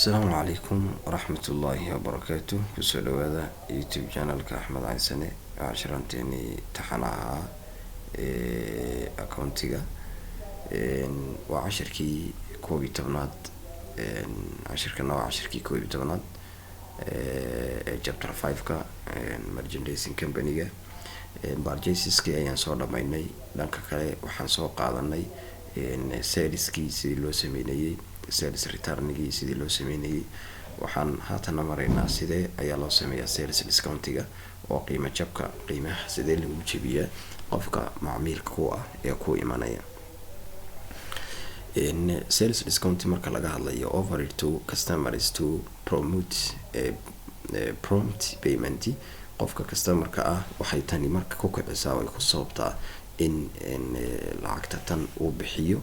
السلام عليكم ورحمة الله وبركاته. كسولو هذا يوتيوب channel أحمد عيساني عشرانتيني تحناها أكونتيغا وعشركي كوبي تبنات عشركي نوع عشركي كوبي تبنات chapter 5 ka merchandising company-ga barjaysiskii ayaan soo dhamaynay. dhanka kale waxaan soo qaadanay saleskii sidii loo sameynayay, sales returnigii sidii loo sameynayay. waxaan haatan maraynaa sidee ayaa loo sameeyaa sales discountiga oo qiimo jabka qiimaha sidee lagu jabiyaa qofka macmiilka ku ah ee ku imanaya. sales discount marka laga hadlayo offer to customers to promote prompt payment. qofka customerka ah waxay tani marka ku kicisaa way ku sababtaa in lacagta tan uu bixiyo.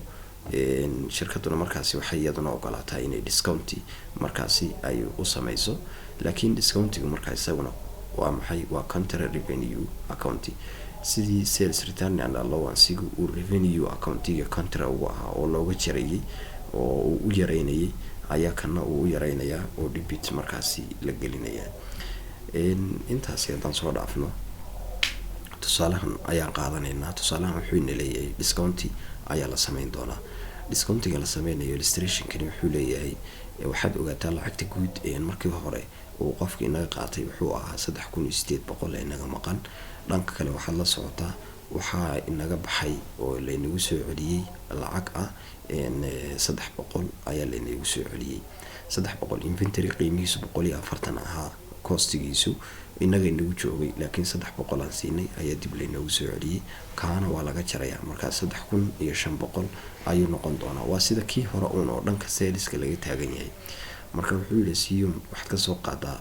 shirkaduna markaasi waxay iyaduna ogolaataa inay discount markaasi ay u samayso, laakiin discountigu markaa isaguna waa maxay? waa counter revenue account. sidii sales return and allowance uu revenue accountiga counter ugu ahaa oo looga jarayay oo uu u yareynayay ayaa kana uu u yareynayaa oo debit markaasi la gelinayaa. intaas haddaan soo dhaafno tusaalahan ayaan qaadanaynaa. tusaalahan wuxuu ina leeyahay discount ayaa la sameyn doonaa. discountiga la sameynayo illustrationkani wuxuu leeyahay waxaad ogaataa lacagta guud markii hore uu qofkii inaga qaatay wuxuu ahaa 3800 inaga maqan. dhanka kale waxaad la socotaa waxaa inaga baxay oo laynagu soo celiyay lacag ah 300 ayaa laynagu soo celiyay. 300 inventory qiimihiisu 140 ahaa, costigiisu inaga inagu joogay, laakiin 300 aan siinay ayaa dib laynagu soo celiyay. kaana waa laga jarayaa markaa 3500 ayuu noqon doonaa. waa sida kii hore uun oo dhanka saleska laga taagan yahay. marka wuxuu leeyahay waxaad ka soo qaadaa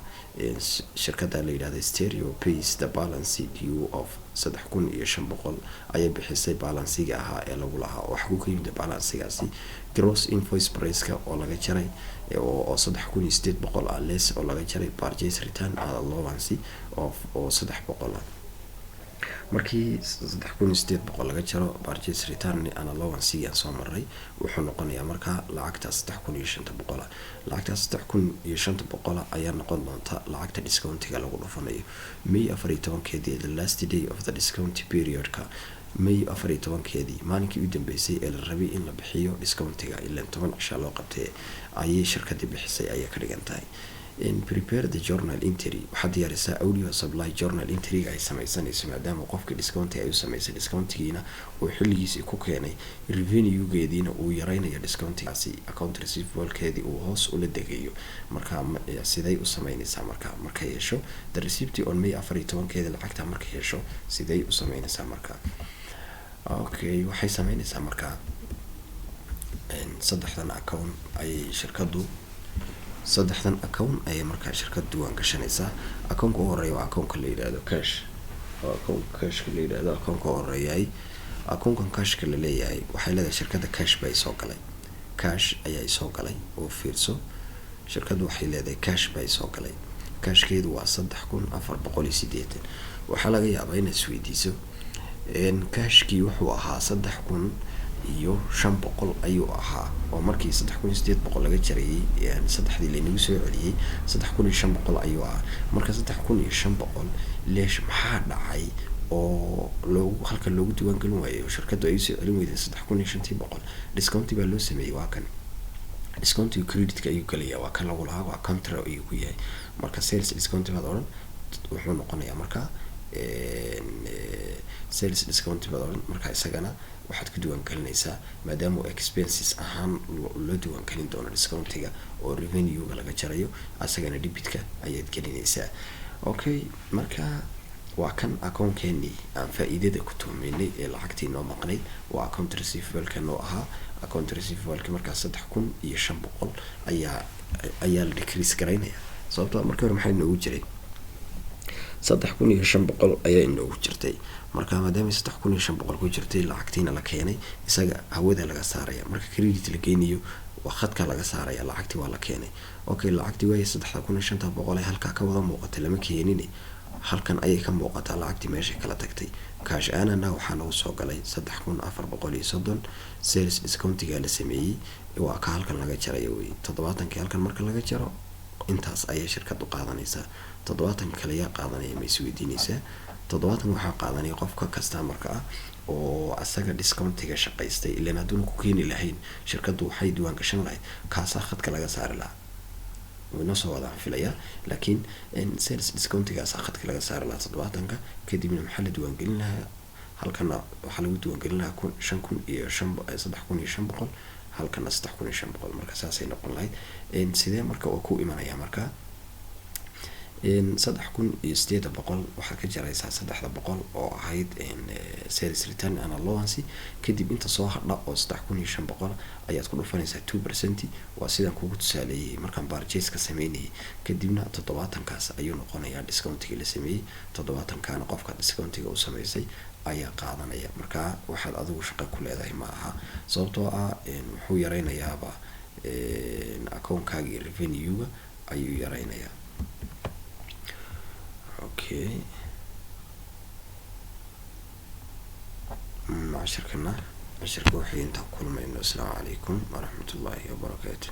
shirkadda la yiraahdo Stereo pays the balance due of 3500 ayay bixisay balancega ahaa ee lagu lahaa. waxa ku qiimada balancegaasi gross invoice price-ka oo laga jaray oo 3800 ah less oo laga jaray purchase return and allowance of 300 markii 3800 laga jaro purchase return and allowance yaa soo maray wuxuu noqonayaa markaa lacagta 3500. lacagta 3500 ayaa noqon doonta lacagta discountiga lagu dhufanayo. May 14keedii the last day of the discount period-ka May 14keedii maalinkii u dambeysay ee la rabay in la bixiyo discountiga ilaa 10 cisho loo qabtay ayay shirkadda bixisay ayay ka dhigan tahay. prepare the journal entry. waxaad diyaarisaa audio supply journal entry ay samaysanayso maadaama qofka discount ay u samaysay discountigiina uu xilligiisa ku keenay revenue-geediina uu yareynayo discountigaasi account receivable-keedii uu hoos ula degayo. marka siday u samaynaysaa marka yeesho the receipt on May 14keeda lacagta marka yeesho siday u samaynaysaa marka okay waxay samaynaysaa marka saddexdan account ay shirkaddu ay markaa shirkad duwan gashanaysaa. akoonka ugu horeeya waa akoonka la yiraahdo cash. akoonka cash la yiraahdo akoonka ugu horeeya akoonkan cash la leeyahay waxay leedahay shirkadda cash bay soo galay. cash ayaa soo galay oo fiirso shirkaddu waxay leedahay cash bay soo galay. cashkeedu waa 3480. waxaa laga yaabaa inaad isweydiiso cashkii wuxuu ahaa 3500 ayuu ahaa oo markii 3800 laga jarayay saddexdii laynagu soo celiyay 3500 ayuu ahaa. marka 3500 leesh maxaa dhacay oo halka loogu diiwaan gelin waayo shirkaddu ay soo celin weyday 3500? discount baa loo sameeyay. waa kan discount credit-ka ayuu galaya, waa kan lagu lahaa, waa counter ayuu ku yahay. marka sales discount baad oran wuxuu noqonayaa marka sales discount baad oran marka isagana waxaad ku diiwaan gelinaysaa maadaama expenses ahaan loo diiwaan gelin doono discountiga oo revenue-ga laga jarayo asagana debit-ka ayaad gelinaysaa. okay marka waa kan account-keennii aan faa'iidada ku tuumeynay ee lacagtii noo maqnayd waa account receivable-ka noo ahaa. account receivable-ka markaa 3500 ayaa la decrease garaynaya sababtoo markii hore maxay noogu jiray 3500 ayaa inoogu jirtay. marka maadaama 3500 ku jirtay lacagtiina la keenay isaga hawada laga saaraya. marka credit la geynayo waa khadka laga saaraya, lacagtii waa la keenay. okay lacagtii way 3500 halka ka wada muuqatay lama keenin. halkan ayay ka muuqataa lacagtii meeshay kala tagtay. Cash aanana waxaa nagu soo galay 3430. Sales discountiga la sameeyey waa ka halkan laga jaray way 70 halkan marka laga jaro intaas ayay shirkadu qaadanaysaa. 70 kale yaa qaadanaya ma isweydiinaysaa. 70 waxaa qaadanaya qofka customer-ka ah oo asaga discountiga shaqaystay ilaa hadduu ku keeni lahayn shirkadu waxay diiwaan gashan lahayd kaasa khadka laga saari lahaa wayna soo wada filaya. Laakiin sales discountiga khadka laga saari lahaa 70 kadibna maxaa la diiwaan gelin lahaa halkana waxaa lagu diiwaan gelin lahaa 3500 halkana 3500 marka saasay noqon lahayd. Sidee marka oo ku imanaya marka 3800 waxaa ka jaraysaa 300 oo ahayd sales return and allowance kadib inta soo hadha oo 3500 ayaad ku dhufanaysaa 2%. waa sidaan kugu tusaaleeyay markaan purchase ka sameynay kadibna 70 kaas ayuu noqonayaa discountiga la sameeyay. 70 kaana qofka discountiga uu sameysay ayaa qaadanaya. marka waxaad adigu shaqo ku leedahay ma aha sababtoo ah wuxuu yareynayaaba account-kaaga revenue-ga ayuu yareynayaa. Okay مع شركة وحين تقول السلام عليكم ورحمة الله وبركاته.